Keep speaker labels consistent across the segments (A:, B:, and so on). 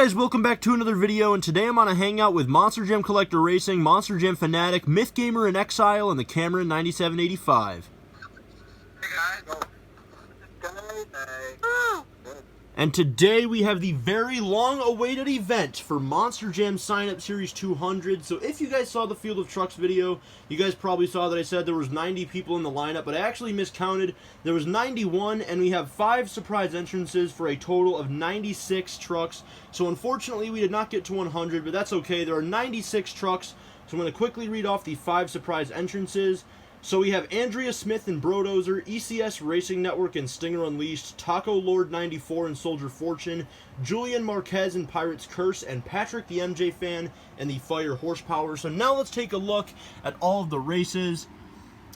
A: guys, welcome back to another video, and today I'm on a hangout with Monster Jam Collector Racing, Monster Jam Fanatic, Myth Gamer in Exile, and the Cameron 9785.
B: Hey guys,
A: And today we have the very long-awaited event for Monster Jam Sign-Up Series 200. So if you guys saw the Field of Trucks video, you guys probably saw that I said there was 90 people in the lineup, but I actually miscounted. There was 91, and we have 5 surprise entrances for a total of 96 trucks. So unfortunately, we did not get to 100, but that's okay. There are 96 trucks, so I'm going to quickly read off the 5 surprise entrances. So we have Andrea Smith and Brodozer, ECS Racing Network and Stinger Unleashed, Taco Lord 94 and Soldier Fortune, Julian Marquez and Pirate's Curse, and Patrick the MJ Fan and the Fire Horsepower. So now let's take a look at all of the races.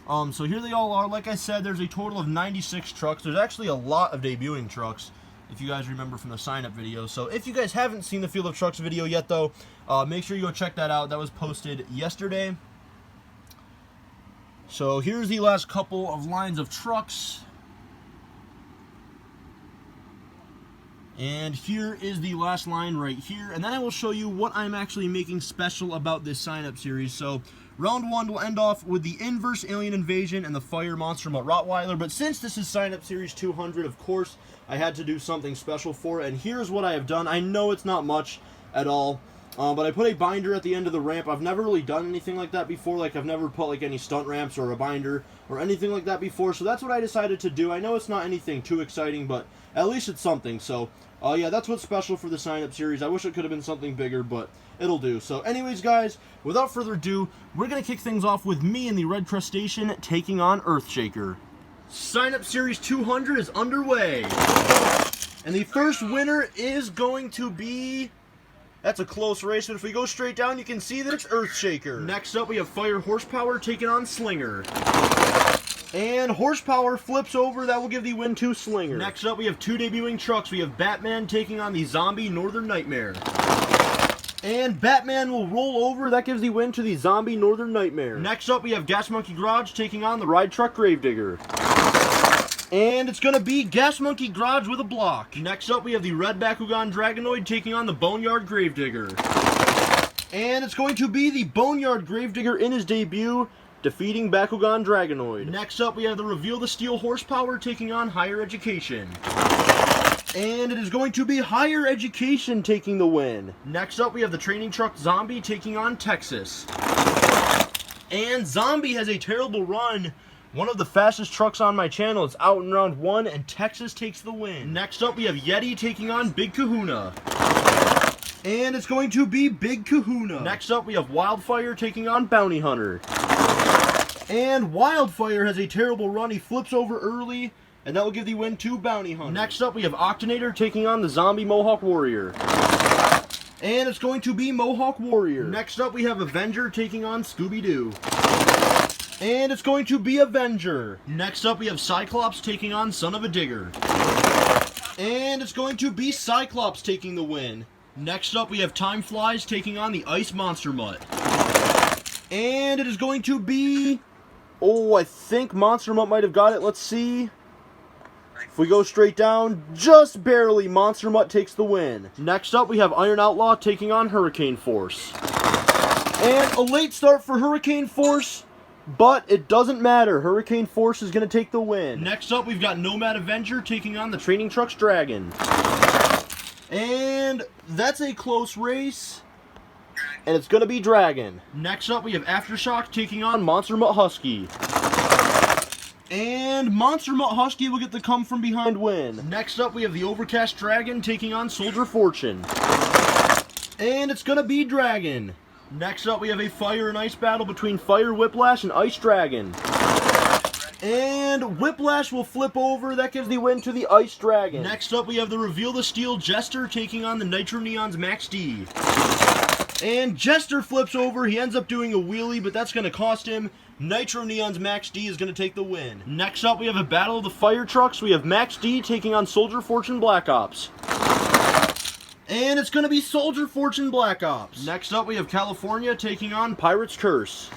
A: So here they all are. Like I said, there's a total of 96 trucks. There's actually a lot of debuting trucks, if you guys remember from the sign-up video. So if you guys haven't seen the Field of Trucks video yet, though, make sure you go check that out. That was posted yesterday. So here's the last couple of lines of trucks. And here is the last line right here. And then I will show you what I'm actually making special about this sign-up series. So round 1 will end off with the Inverse Alien Invasion and the Fire Monster Mutt Rottweiler. But since this is sign-up series 200, of course, I had to do something special for it. And here's what I have done. I know it's not much at all. But I put a binder at the end of the ramp. I've never really done anything like that before. Like, I've never put, like, any stunt ramps or a binder or anything like that before. So that's what I decided to do. I know it's not anything too exciting, but at least it's something. So, yeah, that's what's special for the sign-up series. I wish it could have been something bigger, but it'll do. So, anyways, guys, without further ado, we're going to kick things off with me and the Red Crustacean taking on Earthshaker. Sign-up series 200 is underway. And the first winner is going to be... That's a close race, but if we go straight down, you can see that it's Earthshaker. Next up, we have Fire Horsepower taking on Slinger. And Horsepower flips over. That will give the win to Slinger. Next up, we have 2 debuting trucks. We have Batman taking on the Zombie Northern Nightmare. And Batman will roll over. That gives the win to the Zombie Northern Nightmare. Next up, we have Gas Monkey Garage taking on the Ride Truck Gravedigger. And it's going to be Gas Monkey Garage with a block. Next up, we have the Red Bakugan Dragonoid taking on the Boneyard Gravedigger. And it's going to be the Boneyard Gravedigger in his debut, defeating Bakugan Dragonoid. Next up, we have the Reveal the Steel Horsepower taking on Higher Education. And it is going to be Higher Education taking the win. Next up, we have the Training Truck Zombie taking on Texas. And Zombie has a terrible run. One of the fastest trucks on my channel. It's out in round 1, and Texas takes the win. Next up, we have Yeti taking on Big Kahuna. And it's going to be Big Kahuna. Next up, we have Wildfire taking on Bounty Hunter. And Wildfire has a terrible run. He flips over early, and that will give the win to Bounty Hunter. Next up, we have Octonator taking on the Zombie Mohawk Warrior. And it's going to be Mohawk Warrior. Next up, we have Avenger taking on Scooby-Doo. And it's going to be Avenger. Next up, we have Cyclops taking on Son of a Digger. And it's going to be Cyclops taking the win. Next up, we have Time Flies taking on the Ice Monster Mutt. And it is going to be... Oh, I think Monster Mutt might have got it. Let's see. If we go straight down, just barely, Monster Mutt takes the win. Next up, we have Iron Outlaw taking on Hurricane Force. And a late start for Hurricane Force. But it doesn't matter. Hurricane Force is going to take the win. Next up, we've got Nomad Avenger taking on the Training Trucks Dragon. And that's a close race. And it's going to be Dragon. Next up, we have Aftershock taking on Monster Mutt Husky. And Monster Mutt Husky will get the come from behind win. Next up, we have the Overcast Dragon taking on Soldier Fortune. And it's going to be Dragon. Next up, we have a Fire and Ice battle between Fire Whiplash and Ice Dragon. And Whiplash will flip over. That gives the win to the Ice Dragon. Next up, we have the Reveal the Steel Jester taking on the Nitro Neon's Max D. And Jester flips over. He ends up doing a wheelie, but that's going to cost him. Nitro Neon's Max D is going to take the win. Next up, we have a battle of the Fire Trucks. We have Max D taking on Soldier Fortune Black Ops. And it's going to be Soldier Fortune Black Ops. Next up, we have California taking on Pirate's Curse.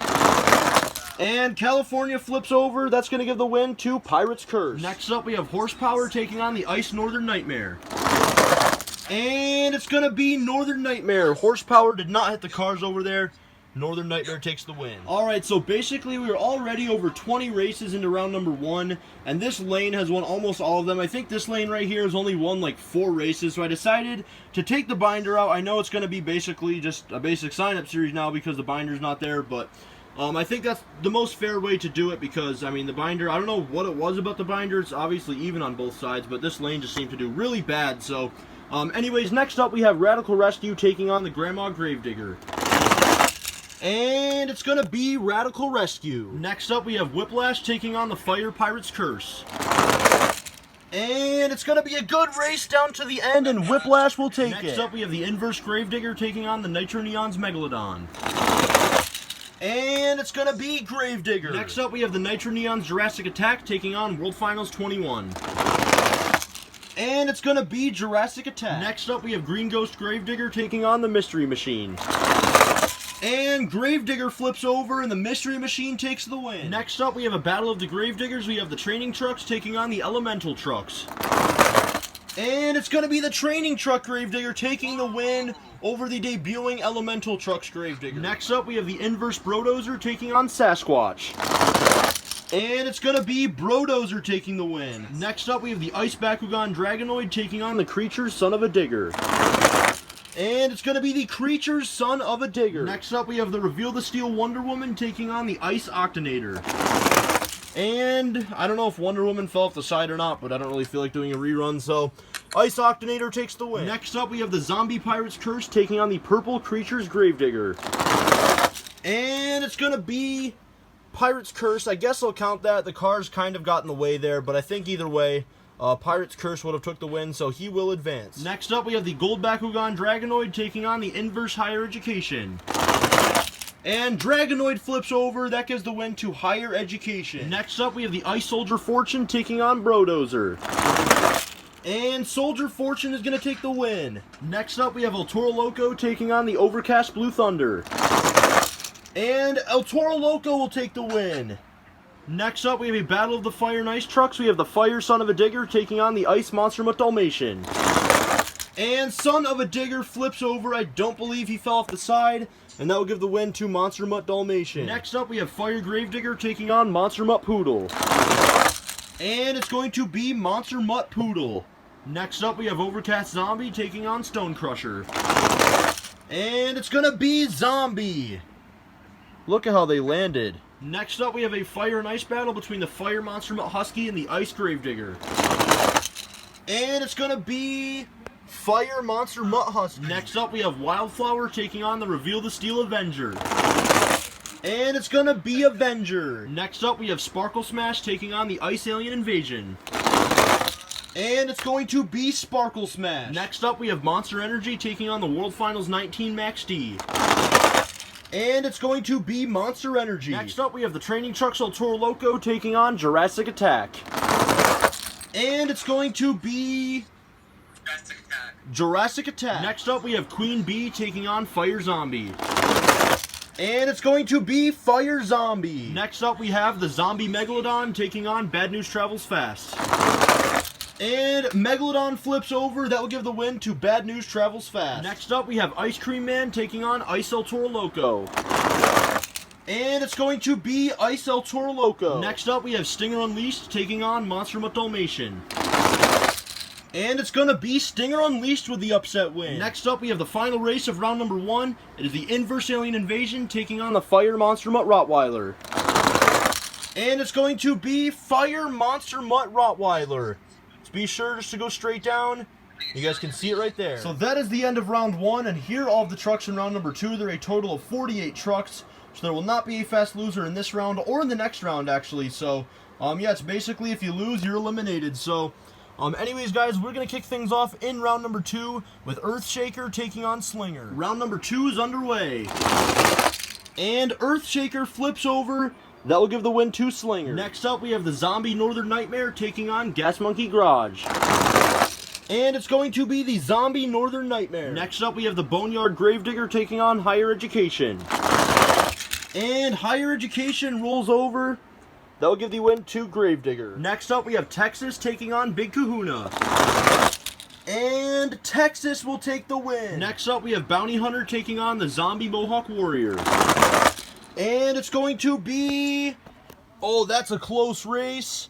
A: And California flips over. That's going to give the win to Pirate's Curse. Next up, we have Horsepower taking on the Ice Northern Nightmare. And it's going to be Northern Nightmare. Horsepower did not hit the cars over there. Northern Nightmare takes the win. Alright, so basically we are already over 20 races into round number 1, and this lane has won almost all of them. I think this lane right here has only won like 4 races, so I decided to take the binder out. I know it's going to be basically just a basic sign-up series now because the binder's not there, but I think that's the most fair way to do it because, I mean, the binder, I don't know what it was about the binder. It's obviously even on both sides, but this lane just seemed to do really bad, so anyways, next up we have Radical Rescue taking on the Grandma Gravedigger. And it's going to be Radical Rescue. Next up we have Whiplash taking on the Fire Pirate's Curse. And it's going to be a good race down to the end, and Whiplash will take it. Next up we have the Inverse Gravedigger taking on the Nitro Neon's Megalodon. And it's going to be Gravedigger. Next up we have the Nitro Neon's Jurassic Attack taking on World Finals 21. And it's going to be Jurassic Attack. Next up, we have Green Ghost Gravedigger taking on the Mystery Machine. And Gravedigger flips over, and the Mystery Machine takes the win. Next up, we have a Battle of the Gravediggers. We have the Training Trucks taking on the Elemental Trucks. And it's going to be the Training Truck Gravedigger taking the win over the debuting Elemental Trucks Gravedigger. Next up, we have the Inverse Brodozer taking on Sasquatch. And it's going to be Brodozer taking the win. Next up, we have the Ice Bakugan Dragonoid taking on the Creature's Son of a Digger. And it's going to be the Creature's Son of a Digger. Next up, we have the Reveal the Steel Wonder Woman taking on the Ice Octonator. And I don't know if Wonder Woman fell off the side or not, but I don't really feel like doing a rerun, so Ice Octonator takes the win. Next up, we have the Zombie Pirate's Curse taking on the Purple Creature's Gravedigger. And it's going to be Pirate's Curse. I guess I'll count that. The cars kind of got in the way there, but I think either way, Pirate's Curse would have took the win, so he will advance. Next up, we have the Gold Bakugan Dragonoid taking on the Inverse Higher Education. And Dragonoid flips over. That gives the win to Higher Education. Next up, we have the Ice Soldier Fortune taking on Brodozer. And Soldier Fortune is going to take the win. Next up, we have El Toro Loco taking on the Overcast Blue Thunder. And El Toro Loco will take the win. Next up, we have a Battle of the Fire and Ice Trucks. We have the Fire Son of a Digger taking on the Ice Monster Mutt Dalmatian. And Son of a Digger flips over. I don't believe he fell off the side. And that will give the win to Monster Mutt Dalmatian. Next up, we have Fire Gravedigger taking on Monster Mutt Poodle. And it's going to be Monster Mutt Poodle. Next up, we have Overcast Zombie taking on Stone Crusher. And it's going to be Zombie. Look at how they landed. Next up, we have a Fire and Ice battle between the Fire Monster Mutt Husky and the Ice Gravedigger. And it's going to be Fire Monster Mutt Husky. Next up, we have Wildflower taking on the Reveal the Steel Avenger. And it's going to be Avenger. Next up, we have Sparkle Smash taking on the Ice Alien Invasion. And it's going to be Sparkle Smash. Next up, we have Monster Energy taking on the World Finals 19 Max D. And it's going to be Monster Energy. Next up, we have the Training Trucks El Toro Loco taking on Jurassic Attack. And it's going to be Jurassic Attack. Next up, we have Queen Bee taking on Fire Zombie. And it's going to be Fire Zombie. Next up, we have the Zombie Megalodon taking on Bad News Travels Fast. And Megalodon flips over. That will give the win to Bad News Travels Fast. Next up, we have Ice Cream Man taking on Ice El Toro Loco. And it's going to be Ice El Toro Loco. Next up, we have Stinger Unleashed taking on Monster Mutt Dalmatian. And it's going to be Stinger Unleashed with the upset win. Next up, we have the final race of round number 1. It is the Inverse Alien Invasion taking on the Fire Monster Mutt Rottweiler. And it's going to be Fire Monster Mutt Rottweiler. Be sure just to go straight down. You guys can see it right there. So that is the end of round 1, and here are all of the trucks in round number 2. There are a total of 48 trucks, so there will not be a fast loser in this round or in the next round, actually. So, yeah, it's basically if you lose, you're eliminated. So, anyways, guys, we're going to kick things off in round number 2 with Earthshaker taking on Slinger. Round number 2 is underway. And Earthshaker flips over. That will give the win to Slinger. Next up, we have the Zombie Northern Nightmare taking on Gas Monkey Garage. And it's going to be the Zombie Northern Nightmare. Next up, we have the Boneyard Gravedigger taking on Higher Education. And Higher Education rolls over. That will give the win to Gravedigger. Next up, we have Texas taking on Big Kahuna. And Texas will take the win. Next up, we have Bounty Hunter taking on the Zombie Mohawk Warrior. And it's going to be... Oh, that's a close race.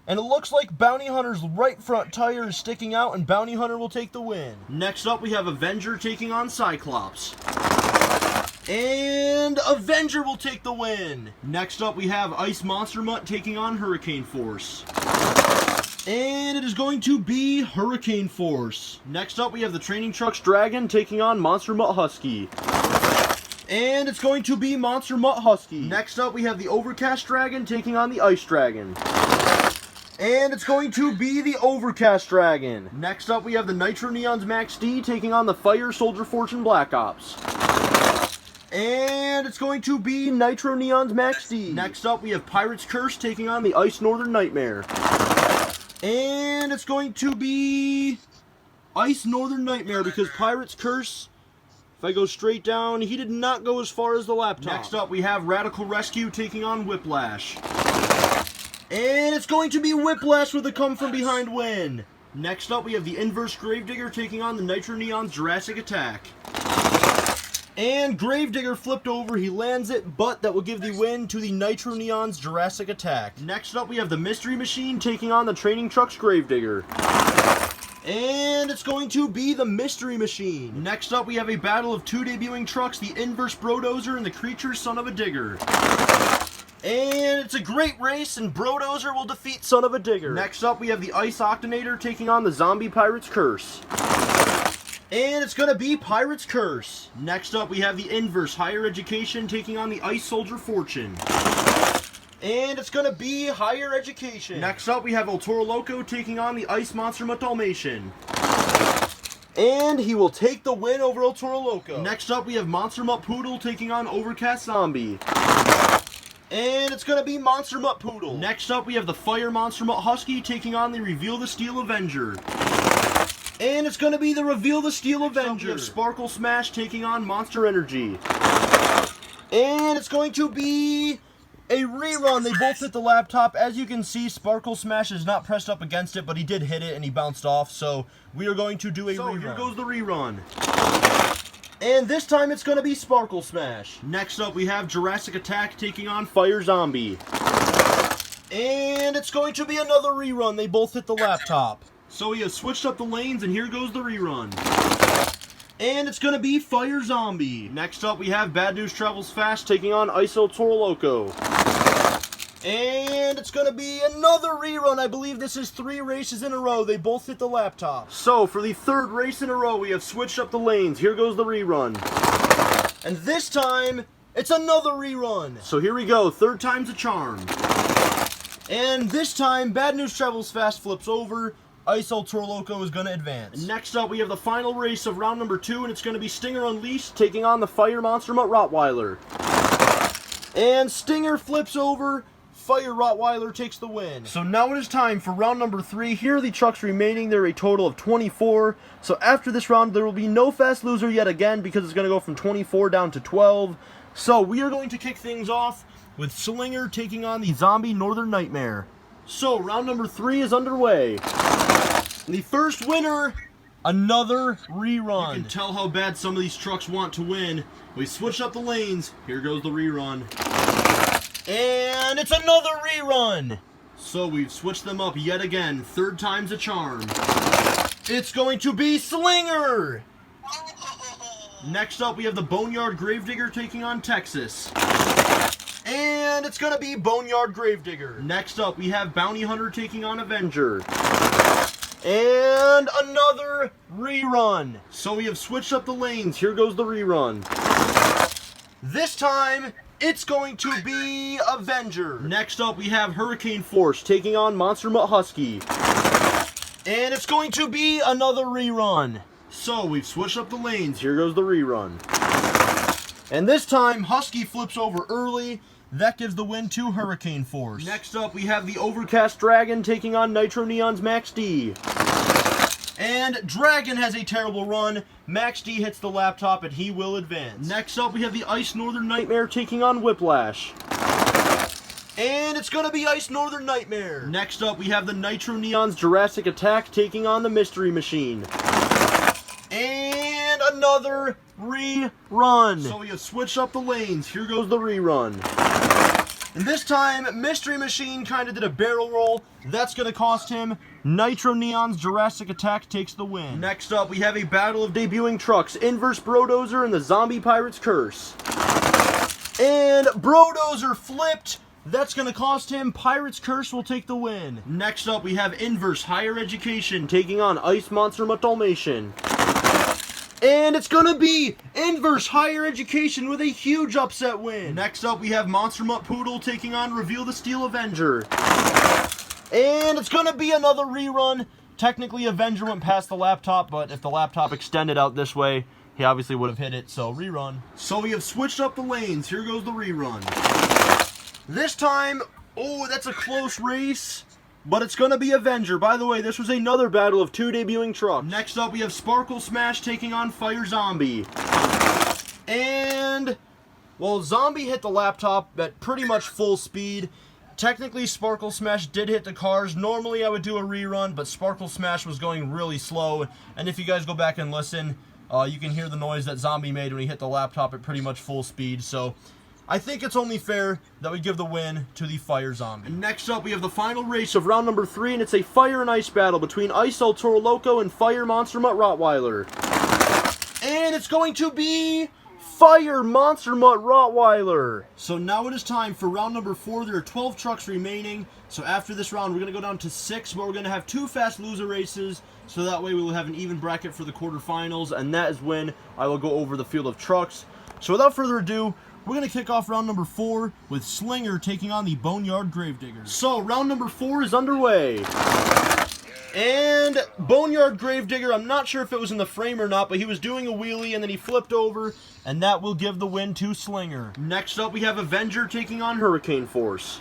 A: And it looks like Bounty Hunter's right front tire is sticking out, and Bounty Hunter will take the win. Next up, we have Avenger taking on Cyclops. And Avenger will take the win. Next up, we have Ice Monster Mutt taking on Hurricane Force. And it is going to be Hurricane Force. Next up, we have the Training Trucks Dragon taking on Monster Mutt Husky. And it's going to be Monster Mutt Husky. Next up, we have the Overcast Dragon taking on the Ice Dragon. And it's going to be the Overcast Dragon. Next up, we have the Nitro Neons Max D taking on the Fire Soldier Fortune Black Ops. And it's going to be Nitro Neons Max D. Next up, we have Pirate's Curse taking on the Ice Northern Nightmare. And it's going to be Ice Northern Nightmare because Pirate's Curse, if I go straight down, he did not go as far as the laptop. Next up, we have Radical Rescue taking on Whiplash. And it's going to be Whiplash with a come-from-behind win. Next up, we have the Inverse Gravedigger taking on the Nitro Neon's Jurassic Attack. And Gravedigger flipped over, he lands it, but that will give the win to the Nitro Neon's Jurassic Attack. Next up, we have the Mystery Machine taking on the Training Trucks Gravedigger. And it's going to be the Mystery Machine. Next up, we have a battle of two debuting trucks, the Inverse Brodozer and the Creature Son of a Digger. And it's a great race, and Brodozer will defeat Son of a Digger. Next up, we have the Ice Octonator taking on the Zombie Pirate's Curse. And it's going to be Pirate's Curse. Next up, we have the Inverse Higher Education taking on the Ice Soldier Fortune. And it's going to be Higher Education. Next up, we have El Toro Loco taking on the Ice Monster Mutt Dalmatian. And he will take the win over El Toro Loco. Next up, we have Monster Mutt Poodle taking on Overcast Zombie. And it's going to be Monster Mutt Poodle. Next up, we have the Fire Monster Mutt Husky taking on the Reveal the Steel Avenger. And it's going to be the Reveal the Steel Avenger. We have Sparkle Smash taking on Monster Energy. And it's going to be a rerun. They both hit the laptop. As you can see, Sparkle Smash is not pressed up against it, but he did hit it and he bounced off. So we are going to do a rerun. Here goes the rerun. And this time it's going to be Sparkle Smash. Next up, we have Jurassic Attack taking on Fire Zombie. And it's going to be another rerun. They both hit the laptop. So we have switched up the lanes, and here goes the rerun. And it's going to be Fire Zombie. Next up, we have Bad News Travels Fast taking on Iso Toro Loco. And it's going to be another rerun. I believe this is 3 races in a row. They both hit the laptop. So for the 3rd race in a row, we have switched up the lanes. Here goes the rerun. And this time, it's another rerun. So here we go. 3rd time's a charm. And this time, Bad News Travels Fast flips over. Iso Toro Loco is going to advance. Next up, we have the final race of round number 2, and it's going to be Stinger Unleashed taking on the Fire Monster Mutt Rottweiler. And Stinger flips over. Fire Rottweiler takes the win. So now it is time for round number 3. Here are the trucks remaining. There are a total of 24. So after this round, there will be no fast loser yet again because it's going to go from 24 down to 12. So we are going to kick things off with Slinger taking on the Zombie Northern Nightmare. So round number 3 is underway. The first winner, another rerun. You can tell how bad some of these trucks want to win. We switched up the lanes. Here goes the rerun. And it's another rerun. So we've switched them up yet again. 3rd time's a charm. It's going to be Slinger. Next up, we have the Boneyard Gravedigger taking on Texas. And it's going to be Boneyard Gravedigger. Next up, we have Bounty Hunter taking on Avenger. And another rerun. So we have switched up the lanes. Here goes the rerun. This time, it's going to be Avenger. Next up, we have Hurricane Force taking on Monster Mutt Husky. And it's going to be another rerun. So we've switched up the lanes. Here goes the rerun. And this time, Husky flips over early. That gives the win to Hurricane Force. Next up, we have the Overcast Dragon taking on Nitro Neon's Max D. And Dragon has a terrible run. Max D hits the laptop and he will advance. Next up, we have the Ice Northern Nightmare taking on Whiplash. And it's going to be Ice Northern Nightmare. Next up, we have the Nitro Neon's Jurassic Attack taking on the Mystery Machine. And another rerun. So we have switched up the lanes. Here goes the rerun. And this time, Mystery Machine kind of did a barrel roll. That's going to cost him. Nitro Neon's Jurassic Attack takes the win. Next up, we have a battle of debuting trucks. Inverse Brodozer and the Zombie Pirate's Curse. And Brodozer flipped. That's going to cost him. Pirate's Curse will take the win. Next up, we have Inverse Higher Education taking on Ice Monster Dalmatian. And it's going to be Inverse Higher Education with a huge upset win. Next up, we have Monster Mutt Poodle taking on Reveal the Steel Avenger. And it's going to be another rerun. Technically, Avenger went past the laptop, but if the laptop extended out this way, he obviously would have hit it, so rerun. So we have switched up the lanes. Here goes the rerun. This time, oh, that's a close race. But it's going to be Avenger. By the way, this was another battle of 2 debuting trucks. Next up, we have Sparkle Smash taking on Fire Zombie. And, well, Zombie hit the laptop at pretty much full speed. Technically, Sparkle Smash did hit the cars. Normally, I would do a rerun, but Sparkle Smash was going really slow. And if you guys go back and listen, you can hear the noise that Zombie made when he hit the laptop at pretty much full speed. So I think it's only fair that we give the win to the Fire Zombie. And next up, we have the final race of round number 3, and it's a fire and ice battle between Ice El Toro Loco and Fire Monster Mutt Rottweiler. And it's going to be Fire Monster Mutt Rottweiler. So now it is time for round number 4. There are 12 trucks remaining. So after this round, we're going to go down to 6, but we're going to have 2 fast loser races. So that way we will have an even bracket for the quarterfinals, and that is when I will go over the field of trucks. So without further ado, we're going to kick off round number 4 with Slinger taking on the Boneyard Gravedigger. So, round number 4 is underway. And Boneyard Gravedigger, I'm not sure if it was in the frame or not, but he was doing a wheelie and then he flipped over, and that will give the win to Slinger. Next up, we have Avenger taking on Hurricane Force.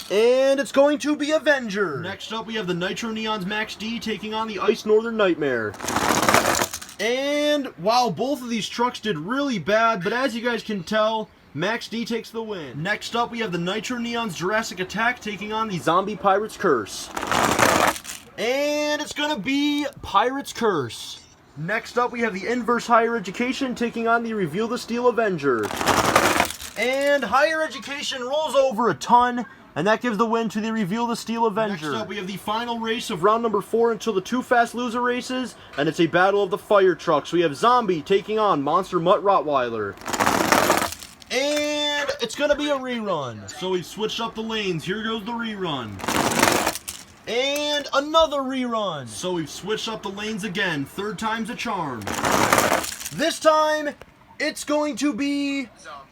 A: And it's going to be Avenger. Next up, we have the Nitro Neon's Max D taking on the Ice Northern Nightmare. And, wow, both of these trucks did really bad, but as you guys can tell, Max D takes the win. Next up, we have the Nitro Neon's Jurassic Attack taking on the Zombie Pirate's Curse. And it's going to be Pirate's Curse. Next up, we have the Inverse Higher Education taking on the Reveal the Steel Avenger. And Higher Education rolls over a ton, and that gives the win to the Reveal the Steel Avenger. Next up, we have the final race of round number 4 until the 2 fast loser races, and it's a battle of the fire trucks. We have Zombie taking on Monster Mutt Rottweiler. And it's going to be a rerun. So we've switched up the lanes. Here goes the rerun. And another rerun. So we've switched up the lanes again. 3rd time's a charm. This time, it's going to be Zombie.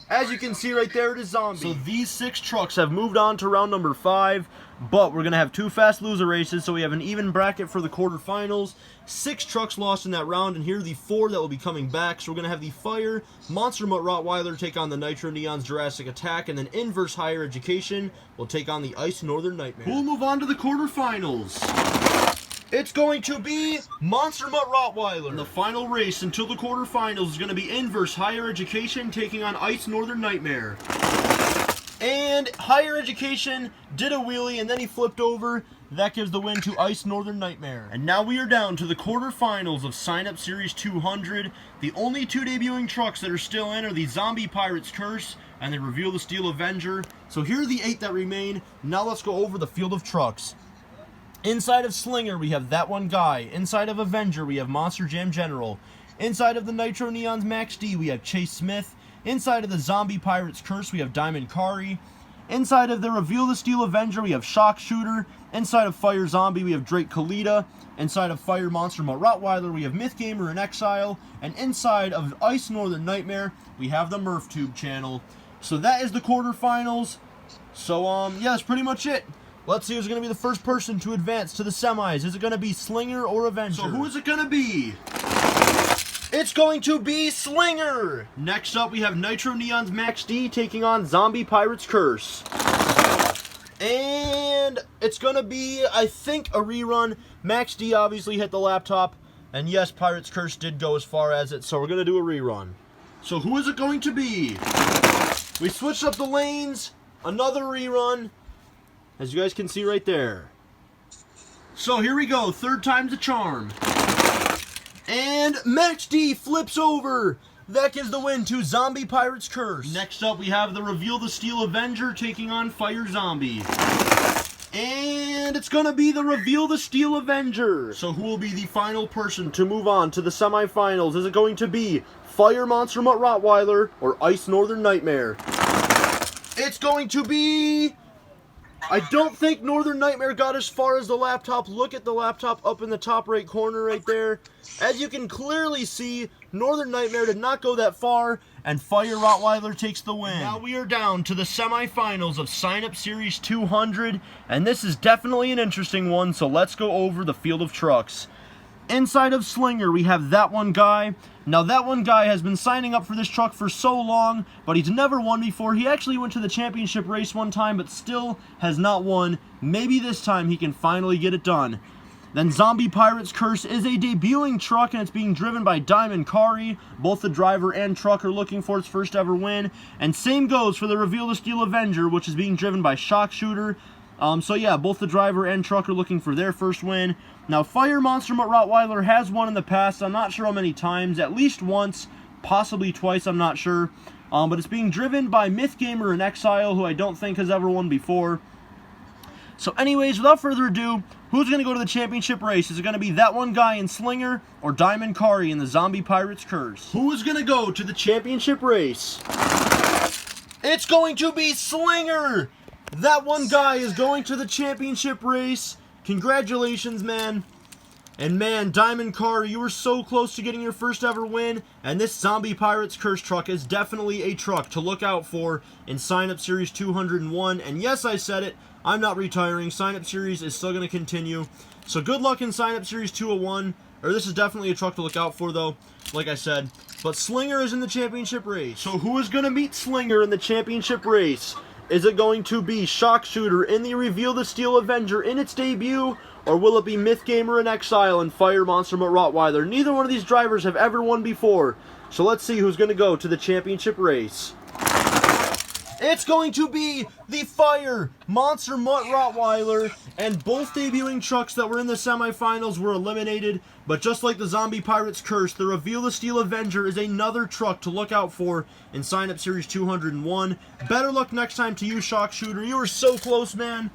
A: As you can see right there, it is Zombie. So these 6 trucks have moved on to round number 5, but we're going to have 2 fast loser races, so we have an even bracket for the quarterfinals. 6 trucks lost in that round, and here are the 4 that will be coming back. So we're going to have the Fire Monster Mutt Rottweiler take on the Nitro Neon's Jurassic Attack, and then Inverse Higher Education will take on the Ice Northern Nightmare. We'll move on to the quarterfinals. It's going to be Monster Mutt Rottweiler. The final race until the quarterfinals is going to be Inverse Higher Education taking on Ice Northern Nightmare. And Higher Education did a wheelie and then he flipped over. That gives the win to Ice Northern Nightmare. And now we are down to the quarterfinals of Sign Up Series 200. The only 2 debuting trucks that are still in are the Zombie Pirate's Curse and the Reveal the Steel Avenger. So here are the 8 that remain. Now let's go over the field of trucks. Inside of Slinger, we have That One Guy. Inside of Avenger, we have Monster Jam General. Inside of the Nitro Neon's Max D, we have Chase Smith. Inside of the Zombie Pirate's Curse, we have Diamond Kari. Inside of the Reveal the Steel Avenger, we have Shock Shooter. Inside of Fire Zombie, we have Drake Kalita. Inside of Fire Monster Mutt Rottweiler, we have Myth Gamer in Exile. And inside of Ice Northern Nightmare, we have the MurphTube channel. So that is the quarterfinals. So, yeah, that's pretty much it. Let's see who's going to be the first person to advance to the semis. Is it going to be Slinger or Avenger? So who is it going to be? It's going to be Slinger! Next up, we have Nitro Neon's Max D taking on Zombie Pirate's Curse. And it's going to be, I think, a rerun. Max D obviously hit the laptop. And yes, Pirate's Curse did go as far as it, so we're going to do a rerun. So who is it going to be? We switched up the lanes. another rerun, as you guys can see right there. So here we go, third time's a charm. And Match D flips over. That gives the win to Zombie Pirates Curse. Next up, we have the Reveal the Steel Avenger taking on Fire Zombie. And it's going to be the Reveal the Steel Avenger. So who will be the final person to move on to the semifinals? Is it going to be Fire Monster Mutt Rottweiler or Ice Northern Nightmare? It's going to be... I don't think Northern Nightmare got as far as the laptop. Look at the laptop up in the top right corner right there. As you can clearly see, Northern Nightmare did not go that far, and Fire Rottweiler takes the win. Now we are down to the semifinals of Sign Up Series 200, and this is definitely an interesting one, so let's go over the field of trucks. Inside of Slinger, we have that one guy. Now, that one guy has been signing up for this truck for so long, but he's never won before. He actually went to the championship race one time, but still has not won. Maybe this time he can finally get it done. Then Zombie Pirates Curse is a debuting truck, and it's being driven by Diamond Kari. Both the driver and truck are looking for its first ever win. And same goes for the Reveal the Steel Avenger, which is being driven by Shock Shooter. So yeah, both the driver and truck are looking for their first win. Now, Fire Monster Mutt Rottweiler has won in the past. I'm not sure how many times. At least once, possibly twice, I'm not sure. But it's being driven by Myth Gamer in Exile, who I don't think has ever won before. So anyways, without further ado, who's going to go to the championship race? Is it going to be that one guy in Slinger or Diamond Kari in the Zombie Pirates Curse? Who is going to go to the championship race? It's going to be Slinger! That one guy is going to the championship race. Congratulations, man. And man, Diamond Kari, you were so close to getting your first ever win. And this Zombie Pirates Curse truck is definitely a truck to look out for in Sign Up Series 201. And yes, I said it. I'm not retiring. Sign Up Series is still going to continue. So good luck in Sign Up Series 201. Or this is definitely a truck to look out for, though, like I said. But Slinger is in the championship race. So who is going to meet Slinger in the championship race? Is it going to be Shock Shooter in the Reveal the Steel Avenger in its debut? Or will it be Myth Gamer in Exile and Fire Monster Mutt Rottweiler? Neither one of these drivers have ever won before. So let's see who's going to go to the championship race. It's going to be the Fire Monster Mutt Rottweiler, and both debuting trucks that were in the semifinals were eliminated. But just like the Zombie Pirates Curse, the Reveal the Steel Avenger is another truck to look out for in Sign Up Series 201. Better luck next time to you, Shock Shooter. You were so close, man.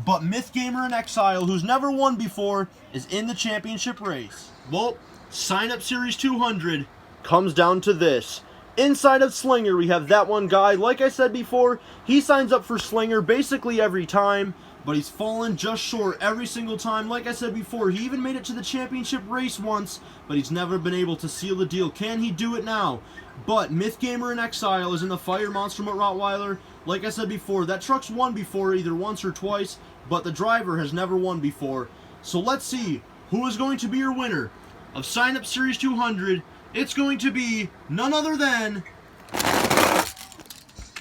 A: But Myth Gamer in Exile, who's never won before, is in the championship race. Well, Sign Up Series 200 comes down to this. Inside of Slinger, we have that one guy. Like I said before, he signs up for Slinger basically every time, but he's fallen just short every single time. Like I said before, he even made it to the championship race once, but he's never been able to seal the deal. Can he do it now? But Myth Gamer in Exile is in the Fire Monster Mutt Rottweiler. Like I said before, that truck's won before either once or twice, but the driver has never won before. So let's see who is going to be your winner of Sign Up Series 200. It's going to be none other than...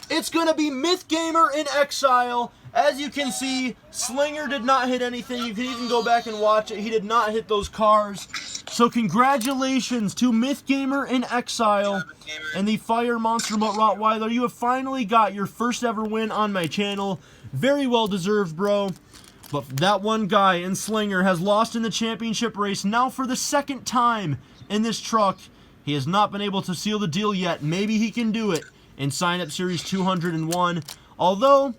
A: It's going to be Myth Gamer in Exile. As you can see, Slinger did not hit anything. You can even go back and watch it. He did not hit those cars. So congratulations to Myth Gamer in Exile and the Fire Monster Mutt Rottweiler. You have finally got your first ever win on my channel. Very well deserved, bro. But that one guy in Slinger has lost in the championship race now for the second time in this truck. He has not been able to seal the deal yet. Maybe he can do it in Sign Up Series 201. Although,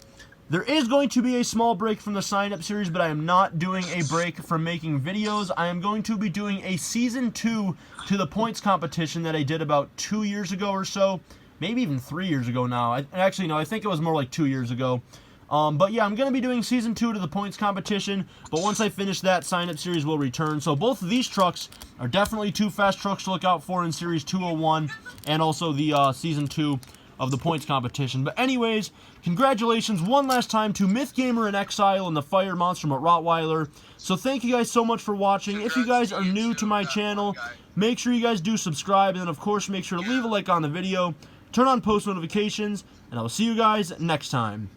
A: there is going to be a small break from the Sign Up Series, but I am not doing a break from making videos. I am going to be doing a Season 2 to the points competition that I did about 2 years ago or so. Maybe even 3 years ago now. Actually, no, I think it was more like 2 years ago. But yeah, I'm going to be doing Season 2 to the points competition, but once I finish that, Sign Up Series will return. So both of these trucks are definitely two fast trucks to look out for in Series 201, and also the Season 2 of the points competition. But anyways, congratulations one last time to Myth Gamer in Exile and the Fire Monster Mutt Rottweiler. So thank you guys so much for watching. If you guys are new to my channel, make sure you guys do subscribe, and then of course make sure to leave a like on the video, turn on post notifications, and I will see you guys next time.